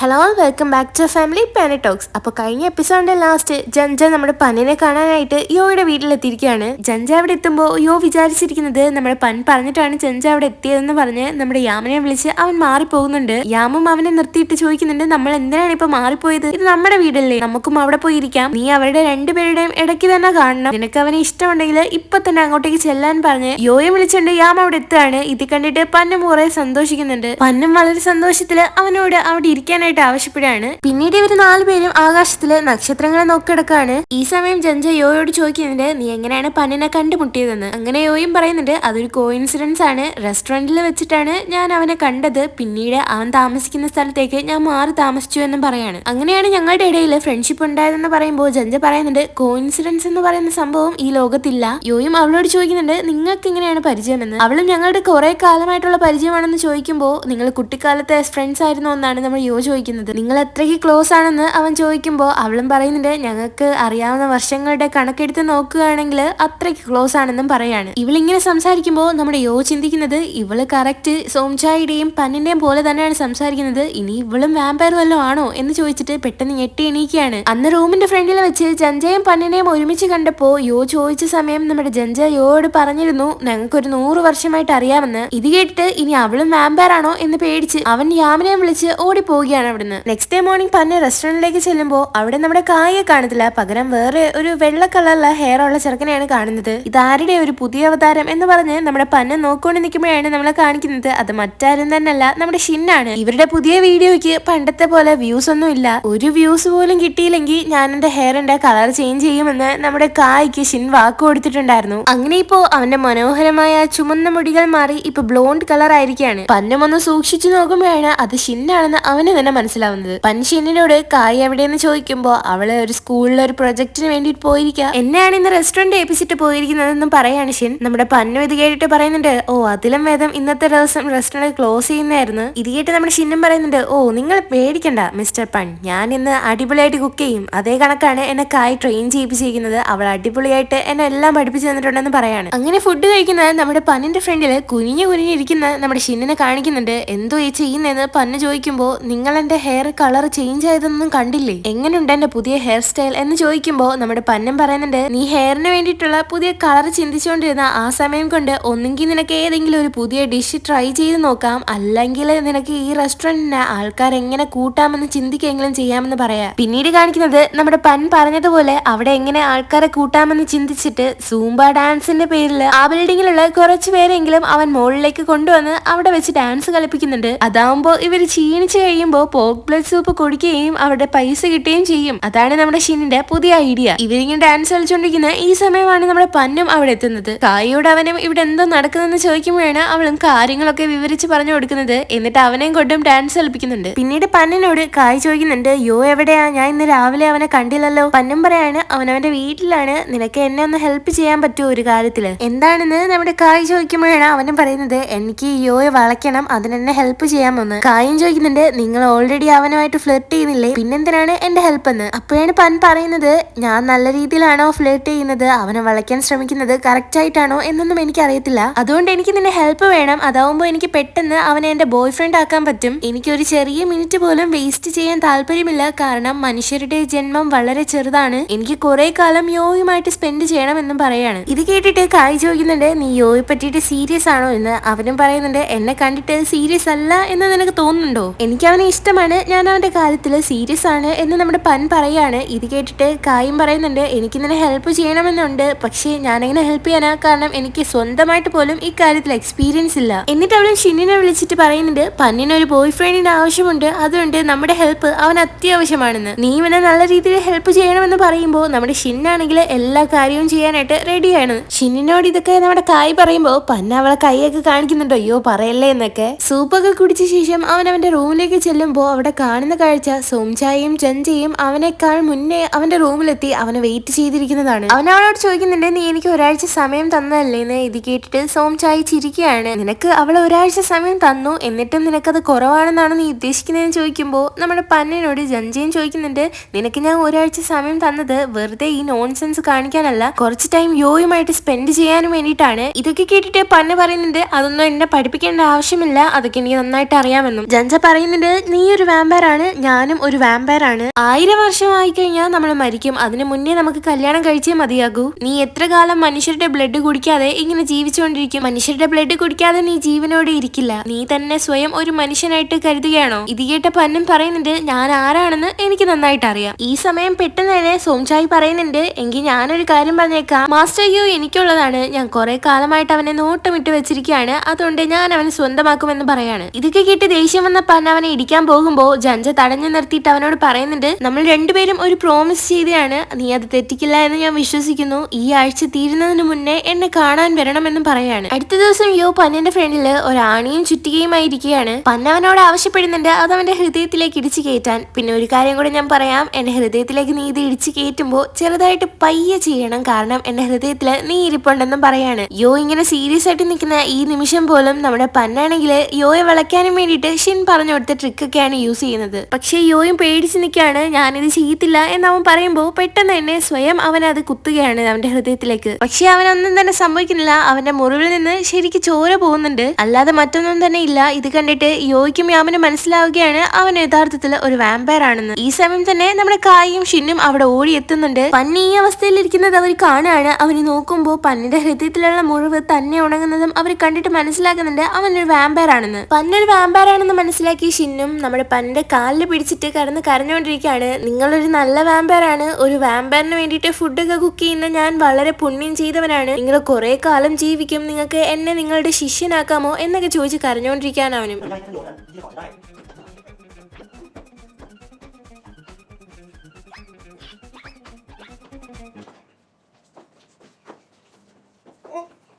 Hello welcome back to family planet talks. അപ്പോൾ കഴിഞ്ഞ എപ്പിസോഡിന്റെ last ജഞ്ച നമ്മുടെ പന്നിനെ കാണാനായിട്ട് യോയുടെ വീട്ടിലെത്തിയിരിക്കുകയാണ്. ജഞ്ച അവിടെ എത്തുമ്പോൾ യോ വിചാരിച്ചിരിക്കുന്നത് നമ്മുടെ പൻ പറഞ്ഞിട്ടാണ് ജഞ്ച അവിടെ എത്തിയതെന്ന് പറഞ്ഞ് നമ്മുടെ യാമിനെ വിളിച്ച് അവൻ മാറിപ്പോകുന്നുണ്ട്. യാമും അവനെ നിർത്തിയിട്ട് ചോദിക്കുന്നുണ്ട്, നമ്മൾ എന്തിനാണ് ഇപ്പൊ മാറിപ്പോയത്? ഇത് നമ്മുടെ വീടല്ലേ, നമുക്കും അവിടെ പോയി ഇരിക്കാം. നീ അവരുടെ രണ്ടുപേരുടെയും ഇടയ്ക്ക് തന്നെ കാണണം. നിനക്ക് അവനെ ഇഷ്ടമുണ്ടെങ്കിൽ ഇപ്പൊ തന്നെ അങ്ങോട്ടേക്ക് ചെല്ലാൻ പറഞ്ഞ് യോയെ വിളിച്ചുകൊണ്ട് യാം അവിടെ എത്തുകയാണ്. ഇത് കണ്ടിട്ട് പന്നും കുറെ സന്തോഷിക്കുന്നുണ്ട്. പന്നും വളരെ സന്തോഷത്തില് അവനോട് അവിടെ ഇരിക്കാനായിട്ട് ആവശ്യപ്പെടുകയാണ്. പിന്നീട് ഇവര് നാലുപേരും ആകാശത്തില് നക്ഷത്രങ്ങളെ നോക്കിടക്കാണ്. ഈ സമയം ജഞ്ച യോയോട് ചോദിക്കുന്നുണ്ട്, നീ എങ്ങനെയാണ് പന്നിനെ കണ്ടുമുട്ടിയതെന്ന്. അങ്ങനെ യോയും പറയുന്നുണ്ട്, അതൊരു കോയിൻസിഡൻസ് ആണ്. റെസ്റ്റോറന്റിൽ വെച്ചിട്ടാണ് ഞാൻ അവനെ കണ്ടത്. പിന്നീട് അവൻ താമസിക്കുന്ന സ്ഥലത്തേക്ക് ഞാൻ മാറി താമസിച്ചു എന്നും പറയാണ്. അങ്ങനെയാണ് ഞങ്ങളുടെ ഇടയിൽ ഫ്രണ്ട്ഷിപ്പ് ഉണ്ടായതെന്ന് പറയുമ്പോൾ ജഞ്ച പറയുന്നുണ്ട്, കോയിൻസിഡൻസ് എന്ന് പറയുന്ന സംഭവം ഈ ലോകത്തില്ല. യോയും അവളോട് ചോദിക്കുന്നുണ്ട്, നിങ്ങൾക്ക് എങ്ങനെയാണ് പരിചയമെന്ന്. അവളും ഞങ്ങളുടെ കുറെ കാലമായിട്ടുള്ള പരിചയമാണെന്ന് ചോദിക്കുമ്പോൾ, നിങ്ങൾ കുട്ടിക്കാലത്തെ ഫ്രണ്ട്സ് ആയിരുന്നു എന്നാണ് നമ്മൾ യോ ചോദിക്കുന്നത്. നിങ്ങൾ എത്രയ്ക്ക് ക്ലോസ് ആണെന്ന് അവൻ ചോദിക്കുമ്പോൾ അവളും പറയുന്നുണ്ട്, ഞങ്ങൾക്ക് അറിയാവുന്ന വർഷങ്ങളുടെ കണക്കെടുത്ത് നോക്കുകയാണെങ്കിൽ അത്രയ്ക്ക് ക്ലോസ് ആണെന്നും പറയാണ്. ഇവളിങ്ങനെ സംസാരിക്കുമ്പോൾ നമ്മുടെ യോ ചിന്തിക്കുന്നത്, ഇവള് കറക്റ്റ് സോംചായുടെയും പന്നിന്റെയും പോലെ തന്നെയാണ് സംസാരിക്കുന്നത്. ഇനി ഇവളും വാമ്പയർ വല്ലതും ആണോ എന്ന് ചോദിച്ചിട്ട് പെട്ടെന്ന് ഞെട്ടി എണീക്കുകയാണ്. അന്ന് റൂമിന്റെ ഫ്രണ്ടിൽ വെച്ച് ജഞ്ചയും പന്നിനെയും ഒരുമിച്ച് കണ്ടപ്പോ യോ ചോദിച്ച സമയം നമ്മുടെ ജഞ്ച യോയോട് പറഞ്ഞിരുന്നു, ഞങ്ങൾക്കൊരു 100 വർഷമായിട്ട് അറിയാമെന്ന്. ഇത് കേട്ടിട്ട് ഇനി അവളും വാമ്പയർ ആണോ എന്ന് പേടിച്ച് അവൻ യാമിനെ വിളിച്ച് ഓടിപ്പോവുകയാണ് അവിടുന്ന്. നെക്സ്റ്റ് ഡേ മോർണിംഗ് പന്ന് റെസ്റ്റോറന്റിലേക്ക് ചെല്ലുമ്പോൾ അവിടെ നമ്മുടെ കായെ കാണത്തില്ല, പകരം വേറെ ഒരു വെള്ള കളറിലുള്ള ഹെയർ ഉള്ള ചെറുക്കനെയാണ് കാണുന്നത്. ഇതാരുടെ ഒരു പുതിയ അവതാരം എന്ന് പറഞ്ഞ് നമ്മുടെ പന്ന് നോക്കിക്കൊണ്ട് നിൽക്കുമ്പോഴാണ് നമ്മളെ കാണിക്കുന്നത്. അത് മറ്റാരും തന്നെയല്ല, നമ്മുടെ ഷിന്നാണ്. ഇവരുടെ പുതിയ വീഡിയോയ്ക്ക് പണ്ടത്തെ പോലെ വ്യൂസ് ഒന്നും ഇല്ല. ഒരു വ്യൂസ് പോലും കിട്ടിയില്ലെങ്കിൽ ഞാൻ എന്റെ ഹെയറിന്റെ കളർ ചേഞ്ച് ചെയ്യുമെന്ന് നമ്മുടെ കായ്ക്ക് ഷിൻ വാക്ക് കൊടുത്തിട്ടുണ്ടായിരുന്നു. അങ്ങനെ ഇപ്പോ അവന്റെ മനോഹരമായ ചുമന്ന മുടികൾ മാറി ഇപ്പൊ ബ്ലോണ്ട് കളർ ആയിരിക്കാണ്. പന്നും ഒന്ന് സൂക്ഷിച്ചു നോക്കുമ്പോഴാണ് അത് ഷിന്നാണെന്ന് അവന് തന്നെ മനസ്സിലാവുന്നത്. പൻ ഷിന്നിനോട് കായ് എവിടെയെന്ന് ചോദിക്കുമ്പോൾ അവള് ഒരു സ്കൂളിൽ ഒരു പ്രൊജക്ടിന് വേണ്ടിയിട്ട് പോയിരിക്കുക, എന്നെയാണ് ഇന്ന് റെസ്റ്റോറന്റ് ഏൽപ്പിച്ചിട്ട് പോയിരിക്കുന്നതെന്നും പറയാണ് ഷിൻ. നമ്മുടെ പന്നും ഇത് കേട്ടിട്ട് പറയുന്നുണ്ട്, ഓ അതിലും വേദം ഇന്നത്തെ ദിവസം റെസ്റ്റോറന്റ് ക്ലോസ് ചെയ്യുന്നതായിരുന്നു. ഇത് കേട്ട് നമ്മുടെ ഷിന്നും പറയുന്നുണ്ട്, ഓ നിങ്ങൾ പേടിക്കണ്ട മിസ്റ്റർ പൻ, ഞാൻ ഇന്ന് അടിപൊളിയായിട്ട് കുക്ക് ചെയ്യും. അതേ കണക്കാണ് എന്നെ കായ് ട്രെയിൻ ചെയ്യിപ്പിച്ചിരിക്കുന്നത്. അവൾ അടിപൊളിയായിട്ട് എന്നെ എല്ലാം പഠിപ്പിച്ചു തന്നിട്ടുണ്ടെന്ന് പറയാണ്. അങ്ങനെ ഫുഡ് കഴിക്കുന്നത് നമ്മുടെ പന്നിന്റെ ഫ്രണ്ടില് കുനിഞ്ഞിരിക്കുന്ന നമ്മുടെ ഷിന്നിനെ കാണിക്കുന്നുണ്ട്. എന്തോ ഈ ചെയ്യുന്നതെന്ന് പന്ന് ചോദിക്കുമ്പോൾ, നിങ്ങൾ എന്റെ ഹെയർ കളർ ചേഞ്ച് ആയതൊന്നും കണ്ടില്ലേ, എങ്ങനെയുണ്ട് എന്റെ പുതിയ ഹെയർ സ്റ്റൈൽ എന്ന് ചോദിക്കുമ്പോൾ നമ്മുടെ പന്നം പറയുന്നുണ്ട്, നീ ഹെയറിന് വേണ്ടിയിട്ടുള്ള പുതിയ കളർ ചിന്തിച്ചുകൊണ്ടിരുന്ന ആ സമയം കൊണ്ട് ഒന്നെങ്കിൽ നിനക്ക് ഏതെങ്കിലും ഒരു പുതിയ ഡിഷ് ട്രൈ ചെയ്ത് നോക്കാം, അല്ലെങ്കിൽ നിനക്ക് ഈ റെസ്റ്റോറന്റിന് ആൾക്കാർ എങ്ങനെ കൂട്ടാമെന്ന് ചിന്തിക്കെങ്കിലും ചെയ്യാമെന്ന് പറയാം. പിന്നീട് കാണിക്കുന്നത് നമ്മുടെ പൻ പറഞ്ഞതുപോലെ അവിടെ എങ്ങനെ ആൾക്കാരെ കൂട്ടാമെന്ന് ചിന്തിച്ചിട്ട് സൂംബ ഡാൻസിന്റെ പേരിൽ ആ ബിൽഡിങ്ങിലുള്ള കുറച്ചു പേരെങ്കിലും അവൻ മുകളിലേക്ക് കൊണ്ടുവന്ന് അവിടെ വെച്ച് ഡാൻസ് കളിപ്പിക്കുന്നുണ്ട്. അതാവുമ്പോ ഇവര് ക്ഷീണിച്ച് കഴിയുമ്പോൾ പോർക്ക് ബ്ലഡ് സൂപ്പ് കുടിക്കുകയും അവിടെ പൈസ കിട്ടുകയും ചെയ്യും. അതാണ് നമ്മുടെ ഷിന്നിന്റെ പുതിയ ഐഡിയ. ഇവരിങ്ങനെ ഡാൻസ് കളിച്ചോണ്ടിരിക്കുന്ന ഈ സമയമാണ് നമ്മുടെ പന്നും അവിടെ എത്തുന്നത്. കായോട് അവനും ഇവിടെ എന്തോ നടക്കുന്നതെന്ന് ചോദിക്കുമ്പോഴാണ് അവളും കാര്യങ്ങളൊക്കെ വിവരിച്ച് പറഞ്ഞു കൊടുക്കുന്നത്. എന്നിട്ട് അവനെയും കൊണ്ടും ഡാൻസ് കളിപ്പിക്കുന്നുണ്ട്. പിന്നീട് പന്നിനോട് കായ് ചോദിക്കുന്നുണ്ട്, യോ എവിടെയാ, ഞാൻ ഇന്ന് രാവിലെ അവനെ കണ്ടില്ലല്ലോ. പന്നും പറയാണ്, അവനവന്റെ വീട്ടിലാണ്, നിനക്ക് എന്നെ ഒന്ന് ഹെൽപ്പ് ചെയ്യാൻ പറ്റുമോ ഒരു കാര്യത്തില്, എന്താണെന്ന് നമ്മുടെ കായ് ചോദിക്കുമ്പോഴാണ് അവനും പറയുന്നത്, എനിക്ക് യോയെ വളയ്ക്കണം, അതിനെന്നെ ഹെൽപ്പ് ചെയ്യാമെന്ന്. കായും ചോദിക്കുന്നുണ്ട്, നിങ്ങൾ ഓൾറെഡി അവനുമായിട്ട് ഫ്ലിർട്ട് ചെയ്യുന്നില്ലേ, പിന്നെന്തിനാണ് എന്റെ ഹെൽപ്പ് എന്ന്. അപ്പോഴാണ് പൻ പറയുന്നത്, ഞാൻ നല്ല രീതിയിലാണോ ഫ്ലിർട്ട് ചെയ്യുന്നത്, അവനെ വളയ്ക്കാൻ ശ്രമിക്കുന്നത് കറക്റ്റ് ആയിട്ടാണോ എന്നൊന്നും എനിക്ക് അറിയത്തില്ല, അതുകൊണ്ട് എനിക്ക് നിന്റെ ഹെൽപ്പ് വേണം. അതാവുമ്പോ എനിക്ക് പെട്ടെന്ന് അവനെ എന്റെ ബോയ് ഫ്രണ്ട് ആക്കാൻ പറ്റും. എനിക്ക് ഒരു ചെറിയ മിനിറ്റ് പോലും വേസ്റ്റ് ചെയ്യാൻ താല്പര്യമില്ല, കാരണം മനുഷ്യരുടെ ജന്മം വളരെ ചെറുതാണ്. എനിക്ക് കുറെ കാലം യോയുമായിട്ട് സ്പെൻഡ് ചെയ്യണം എന്നും പറയാണ്. ഇത് കേട്ടിട്ട് കായ് ചോദിക്കുന്നുണ്ട്, നീ യോയെ പറ്റിയിട്ട് സീരിയസ് ആണോ എന്ന്. അവനും പറയുന്നുണ്ട്, എന്നെ കണ്ടിട്ട് സീരിയസ് അല്ല എന്ന് നിനക്ക് തോന്നുന്നുണ്ടോ, എനിക്ക് അവനെ ഇഷ്ടമാണ്, ഞാൻ അവന്റെ കാര്യത്തിൽ സീരിയസ് ആണ് എന്ന് നമ്മുടെ പൻ പറയാണ്. ഇത് കേട്ടിട്ട് കായും പറയുന്നുണ്ട്, എനിക്ക് നിന്നെ ഹെൽപ്പ് ചെയ്യണമെന്നുണ്ട്, പക്ഷേ ഞാനെങ്ങനെ ഹെൽപ്പ് ചെയ്യാനാ, കാരണം എനിക്ക് സ്വന്തമായിട്ട് പോലും ഈ കാര്യത്തിൽ എക്സ്പീരിയൻസ് ഇല്ല. എന്നിട്ട് അവൻ ഷിന്നിനെ വിളിച്ചിട്ട് പറയുന്നുണ്ട്, പന്നിനൊരു ബോയ് ഫ്രണ്ടിന്റെ ആവശ്യമുണ്ട്, അതുകൊണ്ട് നമ്മുടെ ഹെൽപ്പ് അവൻ അത്യാവശ്യമാണെന്ന്. നീ ഇവനെ നല്ല രീതിയിൽ ഹെൽപ്പ് ചെയ്യണമെന്ന് പറയുമ്പോൾ നമ്മുടെ ഷിന്നാണെങ്കിൽ എല്ലാ കാര്യവും ചെയ്യാനായിട്ട് റെഡിയാണ്. ഷിന്നിനോട് ഇതൊക്കെ നമ്മുടെ കായ് പറയുമ്പോൾ പന്ന അവളെ കൈയൊക്കെ കാണിക്കുന്നുണ്ടോ, അയ്യോ പറയല്ലേ എന്നൊക്കെ. സൂപ്പൊക്കെ കുടിച്ച ശേഷം അവൻ അവന്റെ റൂമിലേക്ക് ചെല്ലുമ്പോൾ അവിടെ കാണുന്ന കാഴ്ച സോംചായും ജഞ്ചയും അവനേക്കാൾ മുന്നേ അവന്റെ റൂമിലെത്തി അവനെ വെയിറ്റ് ചെയ്തിരിക്കുന്നതാണ്. അവൻ അവളോട് ചോദിക്കുന്നുണ്ട്, നീ എനിക്ക് ഒരാഴ്ച സമയം തന്നല്ലേന്ന്. ഇത് കേട്ടിട്ട് സോംചായി ചിരിക്കുകയാണ്. നിനക്ക് അവളെ ഒരാഴ്ച സമയം തന്നു, എന്നിട്ടും നിനക്കത് കുറവാണെന്നാണ് നീ ഉദ്ദേശിക്കുന്നതെന്ന് ചോദിക്കുമ്പോൾ നമ്മുടെ പന്നിനോട് ജഞ്ചയും ചോദിക്കുന്നുണ്ട്, നിനക്ക് ഞാൻ ഒരാഴ്ച സമയം തന്നത് വെറുതെ ഈ നോൺസെൻസ് കാണിക്കാനല്ല, കുറച്ച് ടൈം യോയുമായിട്ട് സ്പെൻഡ് ചെയ്യാനും വേണ്ടിയിട്ടാണ്. ഇതൊക്കെ കേട്ടിട്ട് പന്ന് പറയുന്നുണ്ട്, അതൊന്നും എന്നെ പഠിപ്പിക്കേണ്ട ആവശ്യമില്ല, അതൊക്കെ എനിക്ക് നന്നായിട്ട് അറിയാമെന്നും. ജഞ്ച പറയുന്നുണ്ട്, നീ ഒരു വാമ്പയർ ആണ്, ഞാനും ഒരു വാമ്പയർ ആണ്. 1000 വർഷമായി കഴിഞ്ഞാൽ നമ്മൾ മരിക്കും. അതിനു മുന്നേ നമുക്ക് കല്യാണം കഴിച്ചേ മതിയാകൂ. നീ എത്ര കാലം മനുഷ്യരുടെ ബ്ലഡ് കുടിക്കാതെ ഇങ്ങനെ ജീവിച്ചുകൊണ്ടിരിക്കും? മനുഷ്യരുടെ ബ്ലഡ് കുടിക്കാതെ നീ ജീവനോടെ ഇരിക്കില്ല. നീ തന്നെ സ്വയം ഒരു മനുഷ്യനായിട്ട് കരുതുകയാണോ? ഇത് കേട്ട പന്നൻ പറയുന്നുണ്ട്, ഞാൻ ആരാണെന്ന് എനിക്ക് നന്നായിട്ട് അറിയാം. ഈ സമയം പെട്ടെന്ന് തന്നെ സോംചായ് പറയുന്നുണ്ട്, എങ്കിൽ ഞാനൊരു കാര്യം പറഞ്ഞേക്കാം. മാസ്റ്റർ യോ എനിക്കുള്ളതാണ്. ഞാൻ കുറെ കാലമായിട്ട് അവനെ നോട്ടമിട്ട് വെച്ചിരിക്കുകയാണ്. അതുകൊണ്ട് ഞാൻ അവനെ സ്വന്തമാക്കുമെന്ന് പറയാണ്. ഇതൊക്കെ കേട്ട് ദേഷ്യം വന്ന പൻ അവനെ ഇടിക്കാൻ പോകുമ്പോ ജഞ്ച തടഞ്ഞു നിർത്തിയിട്ട് അവനോട് പറയുന്നുണ്ട്, നമ്മൾ രണ്ടുപേരും ഒരു പ്രോമിസ് ചെയ്തതാണ്. നീ അത് തെറ്റിക്കില്ല എന്ന് ഞാൻ വിശ്വസിക്കുന്നു. ഈ ആഴ്ച തീരുന്നതിന് മുന്നേ എന്നെ കാണാൻ വരണമെന്നും പറയാണ്. അടുത്ത ദിവസം യോ പന്നിന്റെ ഫ്രണ്ടില് ഒരു ആണിയും ചുറ്റികയുമായി ഇരിക്കുകയാണ്. പന്ന അവനോട് ആവശ്യപ്പെടുന്നുണ്ട് അത് അവന്റെ ഹൃദയത്തിലേക്ക് ഇടിച്ചു കയറ്റാൻ. പിന്നെ ഒരു കാര്യം കൂടെ ഞാൻ പറയാം, എന്റെ ഹൃദയത്തിലേക്ക് നീ ഇത് ഇടിച്ചു കയറ്റുമ്പോ ചെറുതായിട്ട് പയ്യെ ചെയ്യണം, കാരണം എന്റെ ഹൃദയത്തില് നീ ഇരിപ്പുണ്ടെന്നും പറയാണ്. യോ ഇങ്ങനെ സീരിയസ് ആയിട്ട് നിൽക്കുന്ന ഈ നിമിഷം പോലും നമ്മുടെ പന്നാണെങ്കിൽ യോയെ വിളക്കാനും വേണ്ടിയിട്ട് ഷിൻ പറഞ്ഞു കൊടുത്ത ട്രിക്കൊക്കെയാണ് യൂസ് ചെയ്യുന്നത്. പക്ഷേ യോയും പേടിച്ച് നിൽക്കുകയാണ്, ഞാനിത് ചെയ്യത്തില്ല എന്ന് അവൻ പറയുമ്പോൾ പെട്ടെന്ന് തന്നെ സ്വയം അവൻ അത് കുത്തുകയാണ് അവന്റെ ഹൃദയത്തിലേക്ക്. പക്ഷെ അവനൊന്നും തന്നെ സംഭവിക്കുന്നില്ല. അവന്റെ മുറിവിൽ നിന്ന് ശരിക്ക് ചോര പോകുന്നുണ്ട്, അല്ലാതെ മറ്റൊന്നും തന്നെ ഇല്ല. ഇത് കണ്ടിട്ട് യോയ്ക്കും യാമിനും മനസ്സിലാവുകയാണ് അവൻ യഥാർത്ഥത്തിൽ ഒരു വാമ്പയർ ആണെന്ന്. ഈ സമയം തന്നെ നമ്മുടെ കായും ഷിന്നും അവിടെ ഓടി എത്തുന്നുണ്ട്. പന്നി ഈ അവസ്ഥയിൽ ഇരിക്കുന്നത് അവർ കാണുകയാണ്. അവന് നോക്കുമ്പോൾ പന്നിന്റെ ഹൃദയത്തിലുള്ള മുറിവ് തന്നെ ഉണങ്ങുന്നതും അവർ കണ്ടിട്ട് മനസ്സിലാക്കുന്നുണ്ട് അവനൊരു വാമ്പയർ ആണെന്ന്. പന്നൊരു വാമ്പയർ ആണെന്ന് മനസ്സിലാക്കി ഷിന്നും നമ്മുടെ പന്നിന്റെ കാലിൽ പിടിച്ചിട്ട് കടന്ന് കരഞ്ഞുകൊണ്ടിരിക്കുകയാണ്. നിങ്ങളൊരു നല്ല വാമ്പയർ ആണ്. ഒരു വാമ്പയറിന് വേണ്ടിയിട്ട് ഫുഡൊക്കെ കുക്ക് ചെയ്യുന്ന ഞാൻ വളരെ പുണ്യം ചെയ്തവനാണ്. നിങ്ങൾ കുറെ കാലം ജീവിക്കും. നിങ്ങൾക്ക് എന്നെ നിങ്ങളുടെ ശിഷ്യനാക്കാമോ എന്നൊക്കെ ചോദിച്ച് കരഞ്ഞുകൊണ്ടിരിക്കാൻ അവനും.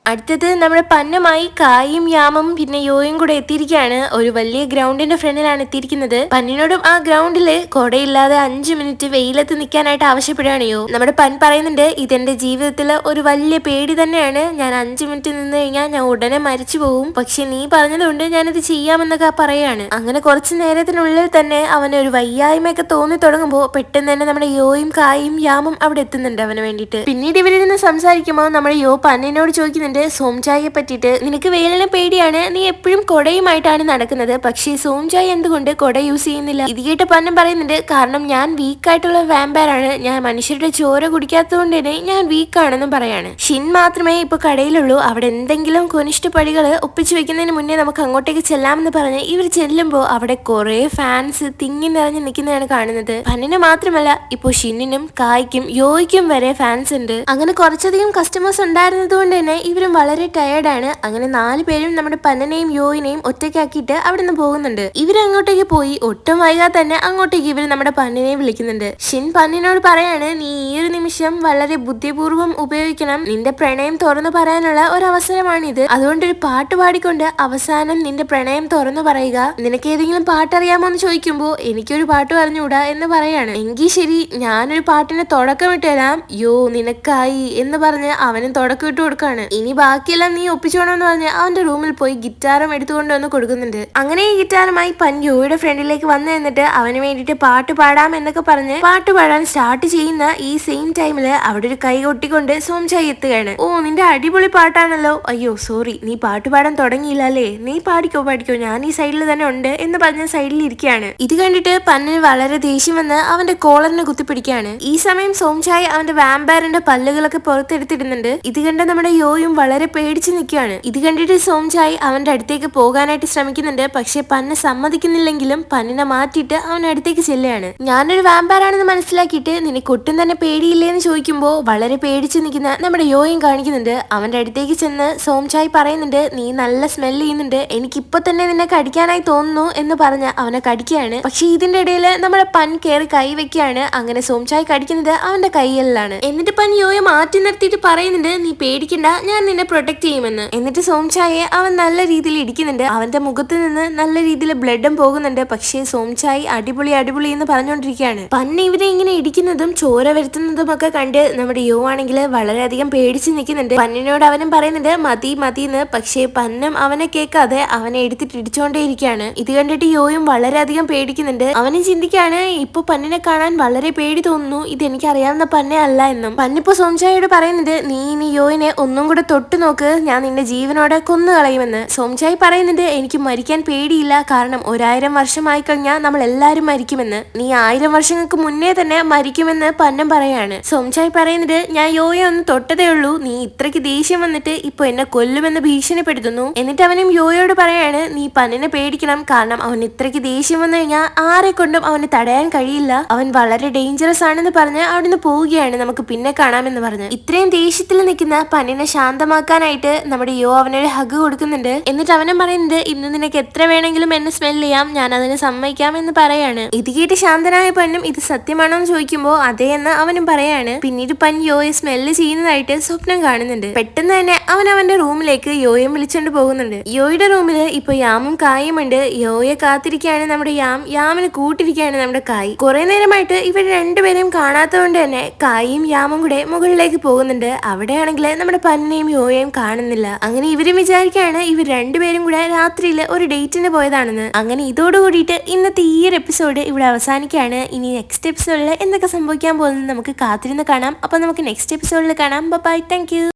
അടുത്തത് നമ്മുടെ പന്നുമായി കായും യാമും പിന്നെ യോയും കൂടെ എത്തിയിരിക്കുകയാണ്. ഒരു വലിയ ഗ്രൗണ്ടിന്റെ ഫ്രണ്ടിലാണ് എത്തിയിരിക്കുന്നത്. പന്നിനോടും ആ ഗ്രൗണ്ടില് കൊടയില്ലാതെ 5 മിനിറ്റ് വെയിലത്ത് നിൽക്കാനായിട്ട് ആവശ്യപ്പെടുകയാണ് യോ. നമ്മുടെ പൻ പറയുന്നുണ്ട്, ഇതെന്റെ ജീവിതത്തില് ഒരു വലിയ പേടി തന്നെയാണ്. ഞാൻ 5 മിനിറ്റ് നിന്ന് കഴിഞ്ഞാൽ ഞാൻ ഉടനെ മരിച്ചു പോകും. പക്ഷെ നീ പറഞ്ഞതുകൊണ്ട് ഞാനിത് ചെയ്യാമെന്നൊക്കെ പറയാണ്. അങ്ങനെ കുറച്ചു നേരത്തിനുള്ളിൽ തന്നെ അവന് ഒരു വയ്യായ്മയൊക്കെ തോന്നി തുടങ്ങുമ്പോൾ പെട്ടെന്ന് തന്നെ നമ്മുടെ യോയും കായും യാമും അവിടെ എത്തുന്നുണ്ട് അവന് വേണ്ടിയിട്ട്. പിന്നീട് ഇവരിരുന്ന് സംസാരിക്കുമ്പോൾ നമ്മുടെ യോ പന്നിനോട് ചോദിക്കുന്നുണ്ട് സോംചായെ പറ്റിയിട്ട്. നിനക്ക് വെയിലിനെ പേടിയാണ്, നീ എപ്പോഴും കൊടയുമായിട്ടാണ് നടക്കുന്നത്. പക്ഷേ സോംചായ് എന്തുകൊണ്ട് കൊട യൂസ് ചെയ്യുന്നില്ല? ഇത് കേട്ട പന്നം പറയുന്നുണ്ട്, കാരണം ഞാൻ വീക്കായിട്ടുള്ള വാമ്പയർ ആണ്. ഞാൻ മനുഷ്യരുടെ ചോര കുടിക്കാത്തതുകൊണ്ട് തന്നെ ഞാൻ വീക്കാണെന്നും പറയാണ്. ഷിൻ മാത്രമേ ഇപ്പൊ കടയിലുള്ളൂ. അവിടെ എന്തെങ്കിലും കൊനിഷ്ടപ്പടികള് ഒപ്പിച്ചു വെക്കുന്നതിന് മുന്നേ നമുക്ക് അങ്ങോട്ടേക്ക് ചെല്ലാമെന്ന് പറഞ്ഞ് ഇവർ ചെല്ലുമ്പോൾ അവിടെ കുറെ ഫാൻസ് തിങ്ങി നിറഞ്ഞ് നിൽക്കുന്നതാണ് കാണുന്നത്. പന്നിന് മാത്രമല്ല, ഇപ്പൊ ഷിന്നിനും കായ്ക്കും യോയ്ക്കും വരെ ഫാൻസ് ഉണ്ട്. അങ്ങനെ കുറച്ചധികം കസ്റ്റമേഴ്സ് ഉണ്ടായിരുന്നത് കൊണ്ട് തന്നെ ഇവരും വളരെ ടയേർഡാണ്. അങ്ങനെ 4 പേരും നമ്മുടെ പന്നനെയും യോയിനെയും ഒറ്റയ്ക്കാക്കിയിട്ട് അവിടെ നിന്ന് പോകുന്നുണ്ട്. ഇവരങ്ങോട്ടേക്ക് പോയി ഒട്ടും വൈകാതെ തന്നെ അങ്ങോട്ടേക്ക് ഇവർ നമ്മുടെ പന്നിനെ വിളിക്കുന്നുണ്ട്. ഷിൻ പന്നിനോട് പറയാണ്, നീ ഈ ഒരു നിമിഷം വളരെ ബുദ്ധിപൂർവ്വം ഉപയോഗിക്കണം. നിന്റെ പ്രണയം തുറന്നു പറയാനുള്ള ഒരു അവസരമാണിത്. അതുകൊണ്ട് ഒരു പാട്ട് പാടിക്കൊണ്ട് അവസാനം നിന്റെ പ്രണയം തുറന്നു പറയുക. നിനക്ക് ഏതെങ്കിലും പാട്ടറിയാമോ എന്ന് ചോദിക്കുമ്പോൾ എനിക്കൊരു പാട്ട് പറഞ്ഞുകൂടാ എന്ന് പറയാണ്. എങ്കിൽ ശരി, ഞാനൊരു പാട്ടിന് തുടക്കമിട്ട് തരാം. യോ നിനക്കായി എന്ന് പറഞ്ഞ് അവനും തുടക്കമിട്ട് കൊടുക്കാണ്. ഇനി ബാക്കിയെല്ലാം നീ ഒപ്പിച്ചോണമെന്ന് പറഞ്ഞ് അവന്റെ റൂമിൽ പോയി ഗിറ്റാറും എടുത്തുകൊണ്ട് വന്ന് കൊടുക്കുന്നുണ്ട്. അങ്ങനെ ഈ ഗിറ്റാറുമായി പൻ യോയുടെ ഫ്രണ്ടിലേക്ക് വന്നു നിന്നിട്ട് അവന് വേണ്ടിയിട്ട് പാട്ട് പാടാം എന്നൊക്കെ പറഞ്ഞ് പാട്ട് പാടാൻ സ്റ്റാർട്ട് ചെയ്യുന്ന ഈ സെയിം ടൈമില് അവിടെ ഒരു കൈ കൊട്ടിക്കൊണ്ട് സോംചായ് എത്തുകയാണ്. ഓ, നിന്റെ അടിപൊളി പാട്ടാണല്ലോ. അയ്യോ സോറി, നീ പാട്ട് പാടാൻ തുടങ്ങിയില്ല അല്ലേ? നീ പാടിക്കോ ഞാൻ ഈ സൈഡിൽ തന്നെ ഉണ്ട് എന്ന് പറഞ്ഞ സൈഡിൽ ഇരിക്കുകയാണ്. ഇത് കണ്ടിട്ട് പന്നിന് വളരെ ദേഷ്യം വന്ന് അവന്റെ കോളറിനെ കുത്തിപ്പിടിക്കുകയാണ്. ഈ സമയം സോംചായ് അവന്റെ വാമ്പയറിന്റെ പല്ലുകളൊക്കെ പുറത്തെടുത്തിടുന്നുണ്ട്. ഇത് കണ്ട നമ്മുടെ യോയും വളരെ പേടിച്ചു നിൽക്കുകയാണ്. ഇത് കണ്ടിട്ട് സോംചായ് അവന്റെ അടുത്തേക്ക് പോകാനായിട്ട് ശ്രമിക്കുന്നുണ്ട്. പക്ഷെ പന്ന സമ്മതിക്കുന്നില്ലെങ്കിലും പന്നിനെ മാറ്റിയിട്ട് അവൻ അടുത്തേക്ക് ചെല്ലുകയാണ്. ഞാനൊരു വാമ്പയർ ആണെന്ന് മനസ്സിലാക്കിയിട്ട് നിനക്ക് ഒട്ടും തന്നെ പേടിയില്ലേ എന്ന് ചോദിക്കുമ്പോൾ വളരെ പേടിച്ചു നിൽക്കുന്ന നമ്മുടെ യോയും കാണിക്കുന്നുണ്ട്. അവന്റെ അടുത്തേക്ക് ചെന്ന് സോംചായ് പറയുന്നുണ്ട്, നീ നല്ല സ്മെല്ല് ചെയ്യുന്നുണ്ട്, എനിക്കിപ്പൊ തന്നെ നിന്നെ കടിക്കാനായി തോന്നുന്നു എന്ന് പറഞ്ഞ് അവനെ കടിക്കുകയാണ്. പക്ഷെ ഇതിന്റെ ഇടയിൽ നമ്മുടെ പൻ കയറി കൈ വെക്കുകയാണ്. അങ്ങനെ സോംചായ് കടിക്കുന്നത് അവന്റെ കൈയിലാണ്. എന്നിട്ട് പൻ യോയെ മാറ്റി നിർത്തിയിട്ട് പറയുന്നുണ്ട്, നീ പേടിക്കണ്ട, ഞാൻ നിന്നെ പ്രൊട്ടക്ട് ചെയ്യുമെന്ന്. എന്നിട്ട് സോംചായെ അവൻ നല്ല രീതിയിൽ ഇടിക്കുന്നുണ്ട്. അവന്റെ മുഖത്ത് നിന്ന് നല്ല രീതിയിൽ ബ്ലഡും പോകുന്നുണ്ട്. പക്ഷേ സോംചായ് അടിപൊളി അടിപൊളി എന്ന് പറഞ്ഞുകൊണ്ടിരിക്കുകയാണ്. പന്നി ഇവരെ ഇങ്ങനെ ഇടിക്കുന്നതും ചോര വരുത്തുന്നതും ഒക്കെ കണ്ട് നമ്മുടെ യോ ആണെങ്കിൽ വളരെയധികം പേടിച്ച് നിൽക്കുന്നുണ്ട്. പന്നിനോട് അവനും പറയുന്നുണ്ട് മതി മതി എന്ന്. പക്ഷേ പന്നും അവനെ കേൾക്കാതെ അവനെ എടുത്തിട്ട് ഇടിച്ചോണ്ടേയിരിക്കുകയാണ്. ഇത് കണ്ടിട്ട് യോയും വളരെയധികം പേടിക്കുന്നുണ്ട്. അവനും ചിന്തിക്കാണ്, ഇപ്പൊ പന്നിനെ കാണാൻ വളരെ പേടി തോന്നുന്നു, ഇത് എനിക്ക് അറിയാവുന്ന പന്നെ അല്ല എന്നും. പന്നിപ്പോ സോംചായോട് പറയുന്നുണ്ട്, നീ ഇനി യോയിനെ ഒന്നും കൂടെ തൊട്ടു നോക്ക്, ഞാൻ നിന്റെ ജീവനോടെ കൊന്നു കളയുമെന്ന്. സോംചായ് പറയുന്നുണ്ട് എനിക്ക് മരിക്കാൻ പേടിയില്ല, കാരണം 1000 വർഷമായി കഴിഞ്ഞാൽ നമ്മൾ എല്ലാരും മരിക്കുമെന്ന്. നീ 1000 വർഷങ്ങൾക്ക് മുന്നേ തന്നെ മരിക്കുമെന്ന് പന്നം പറയാണ്. സോംചായ് പറയുന്നത് ഞാൻ യോയെ ഒന്ന് തൊട്ടതേ ഉള്ളൂ, നീ ഇത്രയ്ക്ക് ദേഷ്യം വന്നിട്ട് ഇപ്പൊ എന്നെ കൊല്ലുമെന്ന് ഭീഷണിപ്പെടുത്തുന്നു. എന്നിട്ട് അവനും യോയോട് പറയാണ് നീ പന്നിനെ പേടിക്കണം, കാരണം അവൻ ഇത്രയ്ക്ക് ദേഷ്യം വന്നു കഴിഞ്ഞാൽ ആരെ കൊണ്ടും അവന് തടയാൻ കഴിയില്ല, അവൻ വളരെ ഡേഞ്ചറസ് ആണെന്ന് പറഞ്ഞ് അവിടുന്ന് പോവുകയാണ്. നമുക്ക് പിന്നെ കാണാമെന്ന് പറഞ്ഞ് ഇത്രയും ദേഷ്യത്തിൽ നിൽക്കുന്ന പന്നിനെ ശാന്തമാക്കാനായിട്ട് നമ്മുടെ യോ അവനൊരു ഹഗ് കൊടുക്കുന്നുണ്ട്. എന്നിട്ട് അവനും പറയുന്നത് ഇന്ന് നിനക്ക് എത്ര വേണമെങ്കിലും എന്നെ സ്മെൽ ചെയ്യാം, ഞാൻ അതിന് സമ്മതിക്കാം എന്ന് പറയാണ്. ഇത് കേട്ട് ശാന്തനായ പന്നും ഇത് സത്യമാണോ എന്ന് ചോദിക്കുമ്പോ അതേ എന്ന് അവനും പറയാണ്. പിന്നീട് പൻ യോയെ സ്മെല്ല് ചെയ്യുന്നതായിട്ട് സ്വപ്നം കാണുന്നുണ്ട്. പെട്ടെന്ന് തന്നെ അവൻ അവന്റെ റൂമിലേക്ക് യോയെ വിളിച്ചോണ്ട് പോകുന്നുണ്ട്. യോയുടെ റൂമില് ഇപ്പൊ യാമും കായും ഉണ്ട്. യോയെ കാത്തിരിക്കുകയാണ് നമ്മുടെ യാമിന് കൂട്ടിരിക്കുകയാണ് നമ്മുടെ കായ്. കുറെ നേരമായിട്ട് ഇവർ രണ്ടുപേരെയും കാണാത്തതുകൊണ്ട് തന്നെ കായും യാമും കൂടെ മുകളിലേക്ക് പോകുന്നുണ്ട്. അവിടെയാണെങ്കിൽ നമ്മുടെ പന്നിനെയും യോയെയും കാണുന്നില്ല. അങ്ങനെ ഇവരും വിചാരിക്കുകയാണ് ഇവർ രണ്ടുപേരും കൂടെ രാത്രിയിൽ ഒരു ഡേറ്റിന് പോയതാണെന്ന്. അങ്ങനെ ഇതോടുകൂടിയിട്ട് ഇന്നത്തെ ഈ ഒരു എപ്പിസോഡ് ഇവിടെ അവസാനിക്കുകയാണ്. ഇനി നെക്സ്റ്റ് എപ്പിസോഡിൽ എന്തൊക്കെ സംഭവിക്കാൻ പോകുന്നത് നമുക്ക് കാത്തിരുന്ന് കാണാം. അപ്പൊ നമുക്ക് നെക്സ്റ്റ് എപ്പിസോഡിൽ കാണാം. Bye, thank U.